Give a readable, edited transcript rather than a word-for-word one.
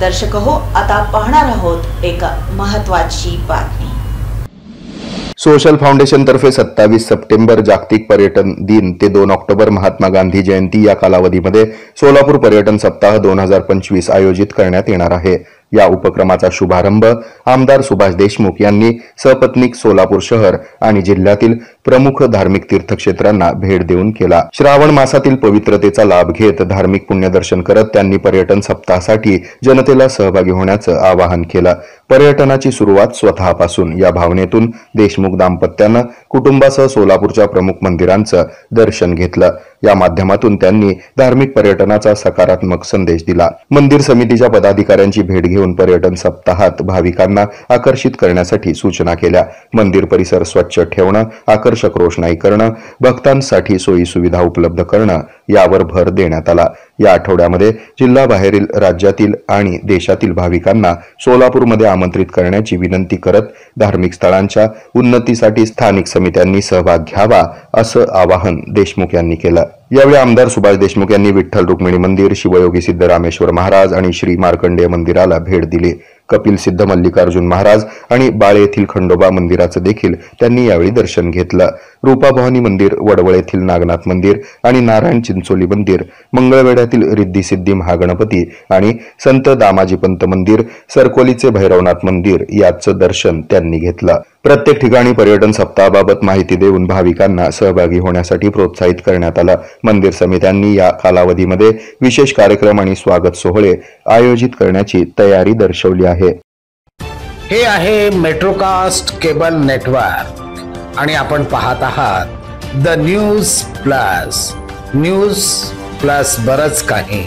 दर्शक हो, आता पाहणार आहोत एक महत्त्वाची बातमी। सोशल फाउंडेशन तर्फे 27 सप्टेंबर जागतिक पर्यटन दिन ते 2 ऑक्टोबर महात्मा गांधी जयंती या कालावधीमध्ये सोलापूर पर्यटन सप्ताह 2025 आयोजित करण्यात येणार आहे। या उपक्रमाचा शुभारंभ आमदार सुभाष देशमुख यांनी सपत्नीक सोलापूर शहर आणि जिल्ह्यातील प्रमुख धार्मिक तीर्थक्षेत्रांना भेट देऊन केला। श्रावण मासातील पवित्रतेचा लाभ घेत धार्मिक पुण्यदर्शन करत त्यांनी पर्यटन सप्ताहासाठी जनतेला सहभागी होण्याचं आवाहन केलं। पर्यटनाची सुरुवात स्वतःपासून या भावनेतून देशमुख दाम्पत्यानं कुटुंबासह सोलापूरच्या प्रमुख मंदिरांचं दर्शन घेतलं। या माध्यमातून त्यांनी धार्मिक पर्यटनाचा सकारात्मक संदेश दिला। मंदिर समितीच्या पदाधिकाऱ्यांची भेट घेऊन पर्यटन सप्ताहात भाविकांना आकर्षित करण्यासाठी सूचना केल्या। मंदिर परिसर स्वच्छ ठेवणं, आकर्षक रोषणाई करणं, भक्तांसाठी सोयी सुविधा उपलब्ध करणं यावर भर देण्यात आला। या आठवड्यामध्ये जिल्ह्याबाहेरील राज्यातील आणि देशातील भाविकांना सोलापूरमध्ये आमंत्रित करण्याची विनंती करत धार्मिक स्थळांच्या उन्नतीसाठी स्थानिक समित्यांनी सहभाग घ्यावा असं आवाहन देशमुख यांनी केलं। यावेळी आमदार सुभाष देशमुख यांनी विठ्ठल रुक्मिणी मंदिर, शिवयोगी सिद्धरामेश्वर महाराज आणि श्री मार्कंडेय मंदिराला भेट दिली। कपिल सिद्ध मल्लिकार्जुन महाराज आणि बाळे येथील खंडोबा मंदिराचं देखील त्यांनी यावेळी दर्शन घेतलं। रूपाभवानी मंदिर, वडवळ येथील नागनाथ मंदिर आणि नारायण चिंचोली मंदिर, मंगळवेढ्यातील रिद्धी सिद्धी महागणपती आणि संत दामाजी पंत मंदिर, सरकोलीचे भैरवनाथ मंदिर याचं दर्शन त्यांनी घेतलं। प्रत्येक ठिकाणी पर्यटन सप्ताहाबाबत माहिती देऊन भाविकांना सहभागी होण्यासाठी प्रोत्साहित करण्यात आलं। मंदिर समित्यांनी या कालावधीमध्ये विशेष कार्यक्रम आणि स्वागत सोहळे आयोजित करण्याची तयारी दर्शवली आहे। हे आहे मेट्रोकास्ट केबल नेटवर्क आणि आपण पाहत आहात द न्यूज प्लस बरच काही।